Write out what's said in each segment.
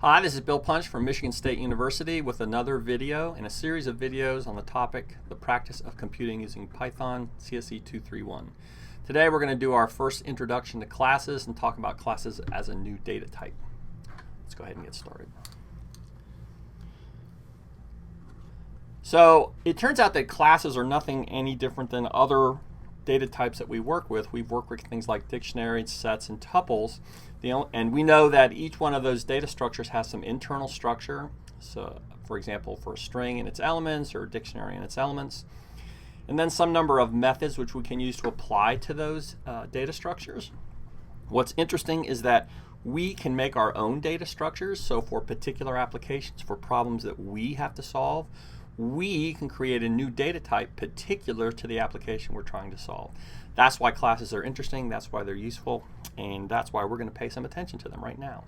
Hi, this is Bill Punch from Michigan State University with another video in a series of videos on the topic, the practice of computing using Python CSE 231. Today we're going to do our first introduction to classes and talk about classes as a new data type. Let's go ahead and get started. So it turns out that classes are nothing any different than other data types that we work with. We've worked with things like dictionaries, sets, and tuples. And we know that each one of those data structures has some internal structure. So, for example, for a string and its elements, or a dictionary and its elements. And then some number of methods which we can use to apply to those data structures. What's interesting is that we can make our own data structures. So for particular applications, for problems that we have to solve, we can create a new data type particular to the application we're trying to solve. That's why classes are interesting, that's why they're useful, and that's why we're going to pay some attention to them right now.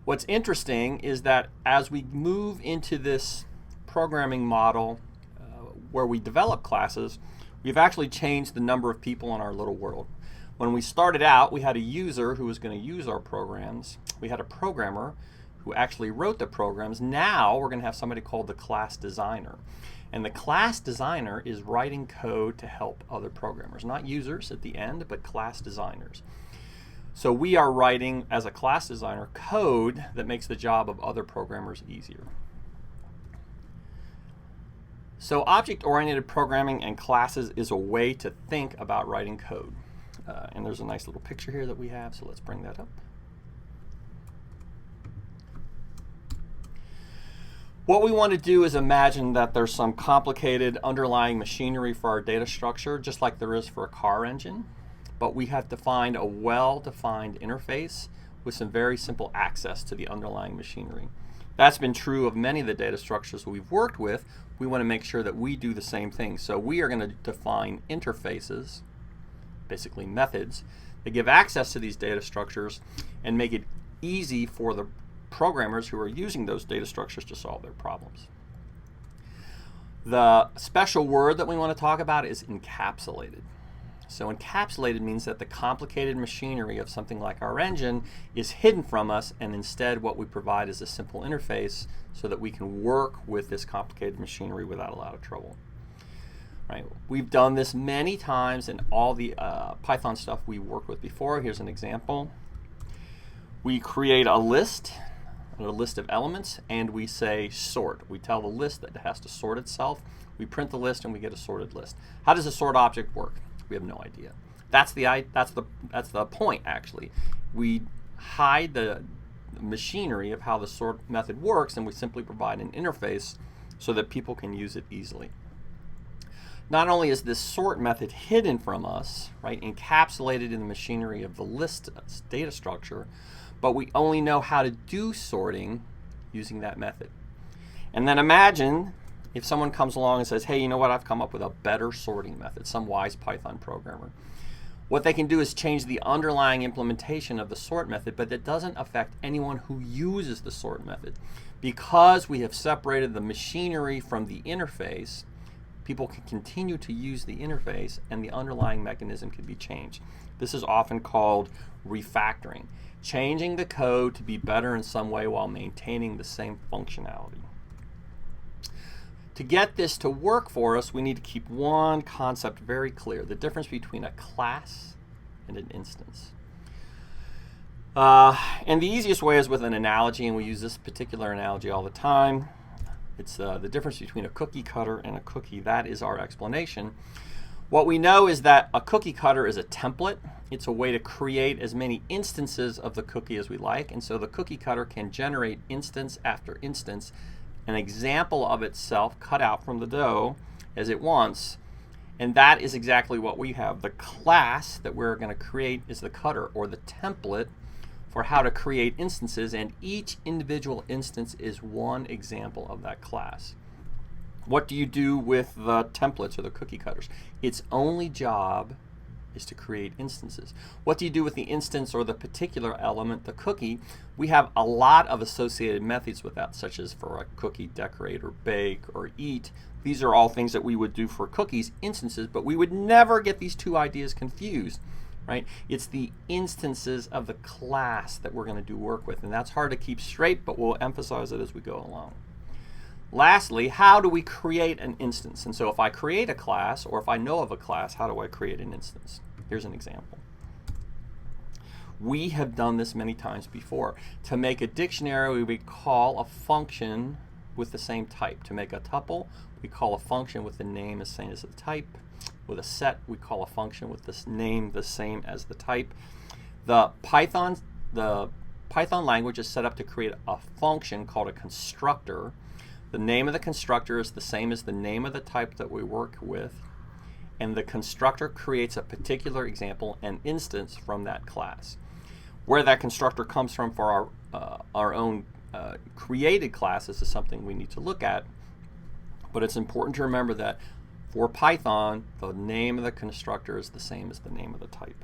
What's interesting is that as we move into this programming model where we develop classes, we've actually changed the number of people in our little world. When we started out, we had a user who was going to use our programs. We had a programmer who actually wrote the programs. Now we're going to have somebody called the class designer. And the class designer is writing code to help other programmers, not users at the end, but class designers. So we are writing, as a class designer, code that makes the job of other programmers easier. So object-oriented programming and classes is a way to think about writing code. And there's a nice little picture here that we have, so let's bring that up. What we want to do is imagine that there's some complicated underlying machinery for our data structure, just like there is for a car engine. But we have to find a well-defined interface with some very simple access to the underlying machinery. That's been true of many of the data structures we've worked with. We want to make sure that we do the same thing. So we are going to define interfaces, basically methods, that give access to these data structures and make it easy for the programmers who are using those data structures to solve their problems. The special word that we want to talk about is encapsulated. So encapsulated means that the complicated machinery of something like our engine is hidden from us, and instead what we provide is a simple interface so that we can work with this complicated machinery without a lot of trouble. Right. We've done this many times in all the Python stuff we worked with before. Here's an example. We create a list of elements, and we say sort. We tell the list that it has to sort itself. We print the list and we get a sorted list. How does a sort object work? We have no idea. That's the point, actually. We hide the machinery of how the sort method works, and we simply provide an interface so that people can use it easily. Not only is this sort method hidden from us, right, encapsulated in the machinery of the list data structure, but we only know how to do sorting using that method. And then imagine if someone comes along and says, hey, you know what, I've come up with a better sorting method, some wise Python programmer. What they can do is change the underlying implementation of the sort method, but that doesn't affect anyone who uses the sort method. Because we have separated the machinery from the interface, people can continue to use the interface and the underlying mechanism can be changed. This is often called refactoring. Changing the code to be better in some way while maintaining the same functionality. To get this to work for us, we need to keep one concept very clear: the difference between a class and an instance. And the easiest way is with an analogy, and we use this particular analogy all the time. It's the difference between a cookie cutter and a cookie. That is our explanation. What we know is that a cookie cutter is a template. It's a way to create as many instances of the cookie as we like, and so the cookie cutter can generate instance after instance, an example of itself cut out from the dough as it wants, and that is exactly what we have. The class that we're going to create is the cutter, or the template, for how to create instances, and each individual instance is one example of that class. What do you do with the templates or the cookie cutters? Its only job is to create instances. What do you do with the instance or the particular element, the cookie? We have a lot of associated methods with that, such as for a cookie, decorate or bake or eat. These are all things that we would do for cookies, instances, but we would never get these two ideas confused. right? It's the instances of the class that we're going to do work with, and that's hard to keep straight, but we'll emphasize it as we go along. Lastly, how do we create an instance? And so if I create a class, or if I know of a class, how do I create an instance? Here's an example. We have done this many times before. To make a dictionary, we call a function with the same type. To make a tuple, we call a function with the name the same as the type. With a set, we call a function with this name the same as the type. The Python language is set up to create a function called a constructor. The name of the constructor is the same as the name of the type that we work with, and the constructor creates a particular example and instance from that class. Where that constructor comes from for our own created classes is something we need to look at, but it's important to remember that for Python, the name of the constructor is the same as the name of the type.